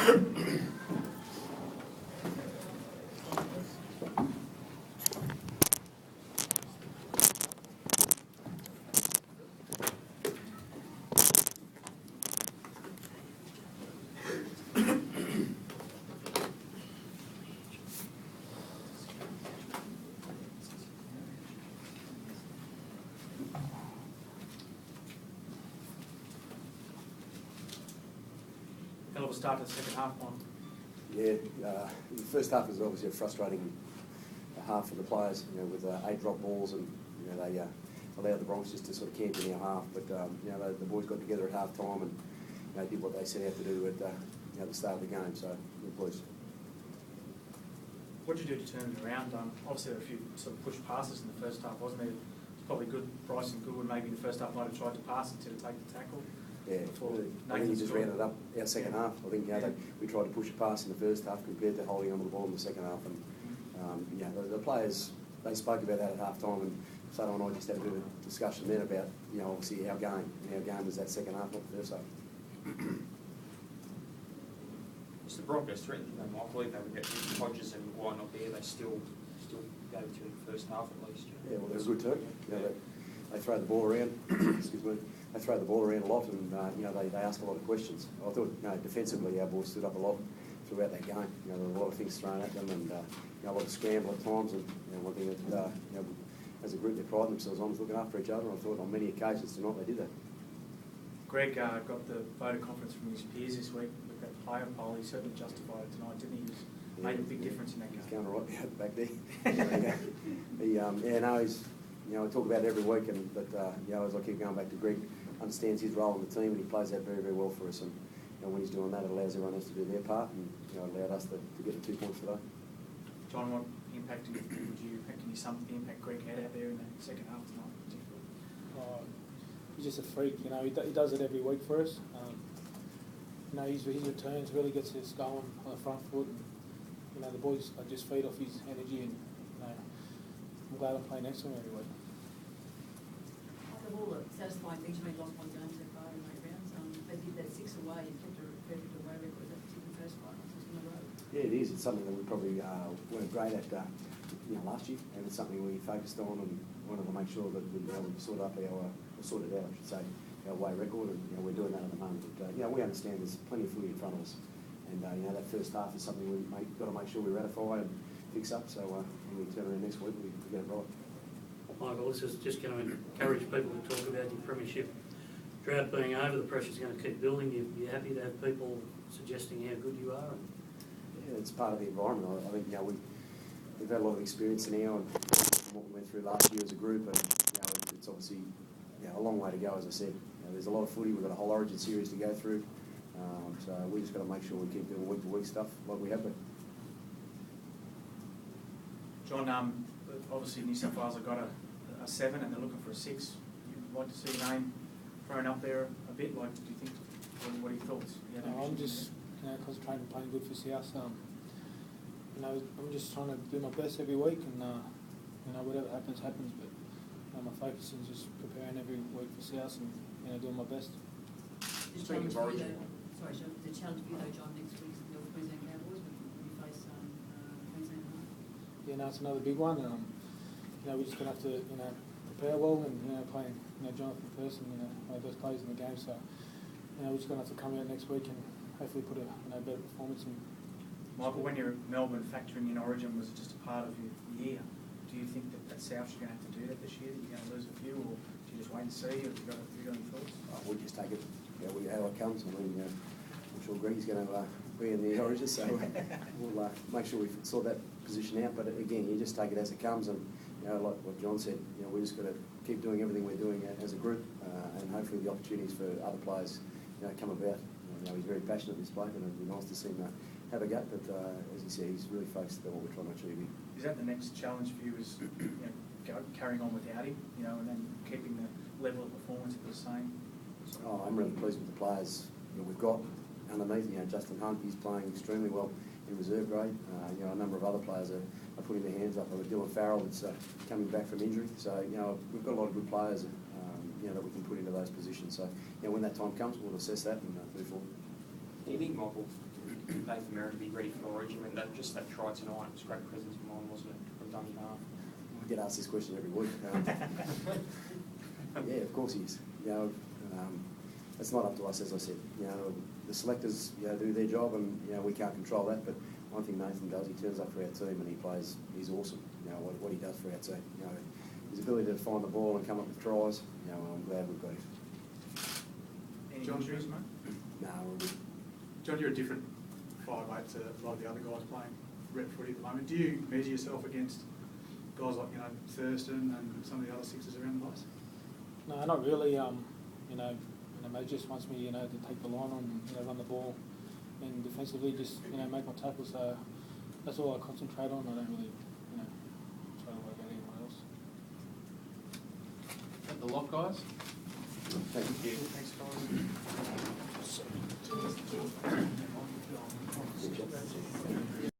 Hell of a start to the second half, Mike. Yeah, the first half was obviously a frustrating half for the players, with 8 drop balls, and they allowed the Bronx just to sort of camp in our half. But the boys got together at half time and did what they set out to do at the start of the game. So we're pleased. What did you do to turn it around? Obviously, there were a few sort of push passes in the first half, wasn't there? It's probably good. Bryson Goodwin maybe in the first half might have tried to pass it to take the tackle. Yeah, I think he just rounded up our second half. I think we tried to push a pass in the first half compared to holding on to the ball in the second half. And the players, they spoke about that at half time, and Sutton and I just had a bit of a discussion then about obviously our game. And our game was that second half, not the first half. It's the Broncos threatened them. I believe they would get Hodges and Maguire not there. They still go to the first half at least. Yeah, well, they're a good team. They throw the ball around. Excuse me. They throw the ball around a lot, and they ask a lot of questions. I thought defensively our boys stood up a lot throughout that game. There were a lot of things thrown at them, and a lot of scramble at times. And one thing that as a group they pride themselves on was looking after each other. And I thought on many occasions tonight they did that. Greg got the voter conference from his peers this week with that player poll. He certainly justified it tonight, didn't he? He made a big difference in that game. He's going right out back there. We talk about it every week, but as I keep going back to Greg, understands his role in the team, and he plays that very, very well for us. And when he's doing that, it allows everyone else to do their part, and allowed us to get the 2 points today. John, what impact can you sum the impact Greg had out there in the second half tonight, particularly? He's just a freak. He does it every week for us. His returns really gets us going on the front foot. And, the boys just feed off his energy, and I'm glad I'm playing next to him every week. Of all the satisfying things, you made lost one game so far in 8 rounds. They did that 6 away and kept a perfect away record. That particular first 5 months in a row. Yeah, it is. It's something that we probably weren't great at last year, and it's something we focused on and wanted to make sure that we sorted out, I should say, our away record, and we're doing that at the moment. But we understand there's plenty of footy in front of us, and that first half is something we've got to make sure we ratify and fix up. So when we turn around next week, we get it right. Michael, this is just going to encourage people to talk about your premiership drought being over. The pressure's going to keep building. You're happy to have people suggesting how good you are? Yeah, it's part of the environment. I think we've had a lot of experience now, and what we went through last year as a group, and it's obviously a long way to go. As I said, there's a lot of footy. We've got a whole Origin series to go through, so we just got to make sure we keep doing week-to-week stuff like we have been. John, obviously New South Wales have got a 7 and they're looking for a 6. You'd like to see your name thrown up there a bit. Do you think? What are your thoughts? I'm just concentrating on playing good for South. I'm just trying to do my best every week, and whatever happens. But my focus is just preparing every week for South and doing my best. The challenge for you, John, next week's the Queensland Cowboys when you face Queensland. It's another big one. We're just going to have to prepare well, and playing Jonathan Thurston, one of the best players in the game. So we're just going to have to come out next week and hopefully put a better performance in. Michael, when you're at Melbourne, factoring in Origin was just a part of your year. Do you think that South you're going to have to do that this year? That you're going to lose a few, or do you just wait and see? Or have you got any thoughts? We just take it how it comes. I'm sure Greg's going to be in the Origin, so we'll make sure we sort that position out. But again, you just take it as it comes, and like what John said, we just got to keep doing everything we're doing as a group, and hopefully the opportunities for other players come about. He's very passionate, this bloke, and it'd be nice to see him have a go. But as he said, he's really focused on what we're trying to achieve here. Is that the next challenge for you? Is carrying on without him, and then keeping the level of performance the same? I'm really pleased with the players we've got underneath. Justin Hunt, he's playing extremely well in reserve grade. A number of other players are putting their hands up. Dylan Farrell that's coming back from injury. So we've got a lot of good players that we can put into those positions. So when that time comes, we'll assess that and move forward. Do you think Michael Nathan Merritt would be ready for Origin? And just that try tonight was a great presence of mind, wasn't it, from dummy half? We get asked this question every week. Yeah, of course he is. You know, it's not up to us, as I said. You know, the selectors, you know, do their job, and you know we can't control that. But one thing Nathan does, he turns up for our team and he plays. He's awesome. You know what he does for our team. You know, his ability to find the ball and come up with tries. You know, I'm glad we've got him. Any John, injuries, mate? No, we're good. John, you're a different 5'8" to a lot of the other guys playing rep footy at the moment. Do you measure yourself against guys like, you know, Thurston and some of the other sixers around the place? No, not really. You know, mate just wants me, you know, to take the line on, you know, run the ball, and defensively just, you know, make my tackles. So that's all I concentrate on. I don't really, you know, try to work out anyone else. At the lock, guys? Thank you. Thanks, guys.